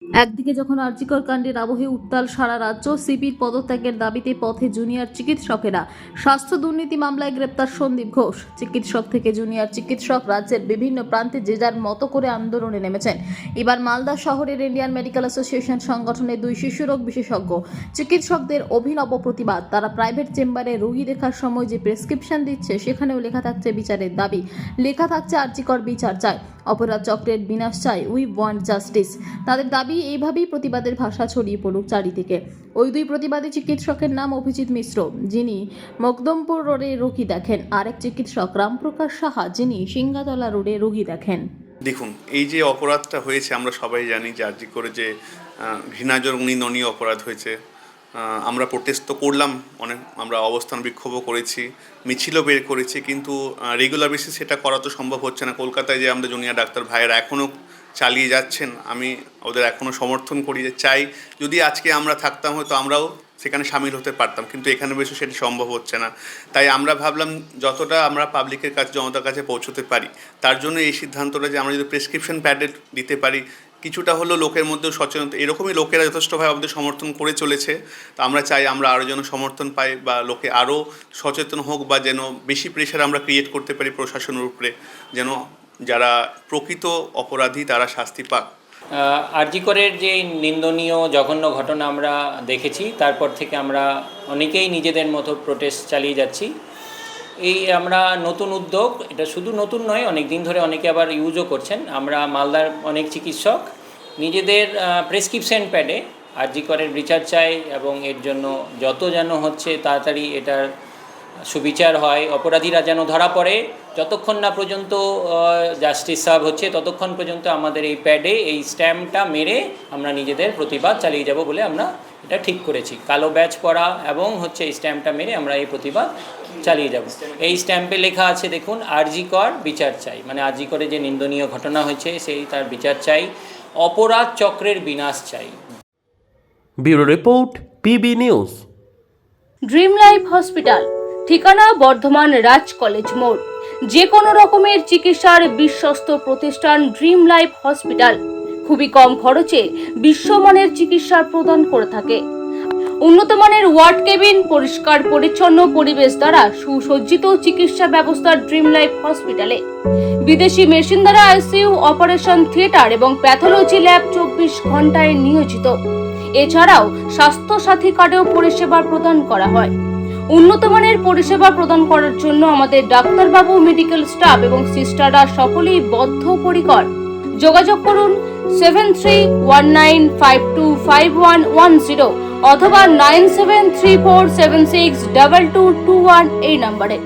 একদিকে যখন আরজিকর কাণ্ডের আবহে উত্তাল সারা রাজ্য, সিপির পদত্যাগের দাবিতে পথে জুনিয়র চিকিৎসকেরা। স্বাস্থ্য দুর্নীতি মামলায় গ্রেপ্তার সন্দীপ ঘোষ। চিকিৎসক থেকে জুনিয়র চিকিৎসক রাজ্যের বিভিন্ন প্রান্তে যে যার মতো করে আন্দোলনে নেমেছেন। এবার মালদা শহরের ইন্ডিয়ান মেডিকেল অ্যাসোসিয়েশন সংগঠনের 2 শিশুরোগ বিশেষজ্ঞ চিকিৎসকদের অভিনব প্রতিবাদ। তারা প্রাইভেট চেম্বারে রোগী দেখার সময় যে প্রেসক্রিপশন দিচ্ছে সেখানেও লেখা থাকছে বিচারের দাবি, লেখা থাকছে আরজিকর বিচার চাই, অপরাধ চক্রের বিনাশ চাই, উই ওয়ান্ট জাস্টিস। তাদের দাবি এইভাবেই প্রতিবাদের ভাষা ছড়িয়ে পড়ুক চারিদিকে। ওই 2 প্রতিবাদী চিকিৎসকের নাম অভিজিৎ মিশ্র, যিনি মকদমপুর রোডে রোগী দেখেন, আরেক চিকিৎসক রামপ্রকাশ সাহা, যিনি সিংহাতলা রোডে রোগী দেখেন। দেখুন, এই যে অপরাধটা হয়েছে আমরা সবাই জানি যে আরজি করে যে ঘৃণাজনক নিন্দনীয় অপরাধ হয়েছে। আমরা প্রোটেস্ট তো করলাম, আমরা অবস্থান বিক্ষোভও করেছি, মিছিলও বের করেছি, কিন্তু রেগুলার বেসিস সেটা করা তো সম্ভব হচ্ছে না। কলকাতায় যে আমরা জুনিয়র ডাক্তার ভাইয়েরা এখনও চালিয়ে যাচ্ছেন, আমি ওদের এখনও সমর্থন করি। যে চাই যদি আজকে আমরা থাকতাম হয়তো আমরাও সেখানে সামিল হতে পারতাম, কিন্তু এখানে বেশি সেটা সম্ভব হচ্ছে না। তাই আমরা ভাবলাম যতটা আমরা পাবলিকের কাছে, জনতার কাছে পৌঁছতে পারি, তার জন্য এই সিদ্ধান্তটা যে আমরা যদি প্রেসক্রিপশন প্যাডেড দিতে পারি, কিছুটা হলো লোকের মধ্যেও সচেতনতা। এরকমই লোকেরা যথেষ্টভাবে আমাদের সমর্থন করে চলেছে। তো আমরা চাই আমরা আরও যেন সমর্থন পাই বা লোকে আরও সচেতন হোক, বা যেন বেশি প্রেশার আমরা ক্রিয়েট করতে পারি প্রশাসনের উপরে, যেন যারা প্রকৃত অপরাধী তারা শাস্তি পাক। আরজিকরের যে নিন্দনীয় জঘন্য ঘটনা আমরা দেখেছি, তারপর থেকে আমরা অনেকেই নিজেদের মতো প্রোটেস্ট চালিয়ে যাচ্ছি। এই আমরা নতুন উদ্যোগ, এটা শুধু নতুন নয়, অনেক দিন ধরে অনেকে আবার ইউজও করছেন। আমরা মালদার অনেক চিকিৎসক নিজেদের প্রেসক্রিপশন প্যাডে আরজিকরের বিচার চাই, এবং এর জন্য যত যেন হচ্ছে তাড়াতাড়ি এটার সুবিচার হয়, অপরাধীরা যেন ধরা পড়ে। যতক্ষণ না পর্যন্ত জাস্টিস সার্ভ হচ্ছে ততক্ষণ পর্যন্ত আমাদের এই প্যাডে এই স্ট্যাম্পটা মেরে আমরা নিজেদের প্রতিবাদ চালিয়ে যাব বলে আমরা এটা ঠিক করেছি। কালো ব্যাচ পরা এবং হচ্ছে এই স্ট্যাম্পটা মেরে আমরা এই প্রতিবাদ চালিয়ে যাব। এই স্ট্যাম্পে লেখা আছে দেখুন, আরজিকর বিচার চাই, মানে আরজিকরে যে নিন্দনীয় ঘটনা হয়েছে সেই তার বিচার চাই, অপরাধ চক্রের বিনাশ চাই। Bureau report, PB news. Dream life hospital, ঠিকানা বর্ধমান রাজ কলেজ মোড়। যে কোনো রকমের চিকিৎসার বিশ্বস্ত প্রতিষ্ঠান ড্রিম লাইফ হসপিটাল খুবই কম খরচে বিশ্বমানের চিকিৎসা প্রদান করে থাকে। উন্নত মানের ওয়ার্ড কেবিন, পরিষ্কার পরিচ্ছন্ন পরিবেশ দ্বারা সুসজ্জিত চিকিৎসা ব্যবস্থা ড্রিম লাইফ হসপিটালে। বিদেশি মেশিন দ্বারা আইসিইউ, অপারেশন থিয়েটার এবং প্যাথোলজি ল্যাব 24 ঘন্টায় নিয়োজিত। এছাড়াও স্বাস্থ্য সাথী কার্ডেও পরিষেবা প্রদান করা হয়। উন্নত মানের পরিষেবা প্রদান করার জন্য আমাদের ডাক্তারবাবু, মেডিকেল স্টাফ এবং সিস্টাররা সকলেই বদ্ধপরিকর। যোগাযোগ করুন 7319525110 অথবা 9734762221 এই নম্বরে।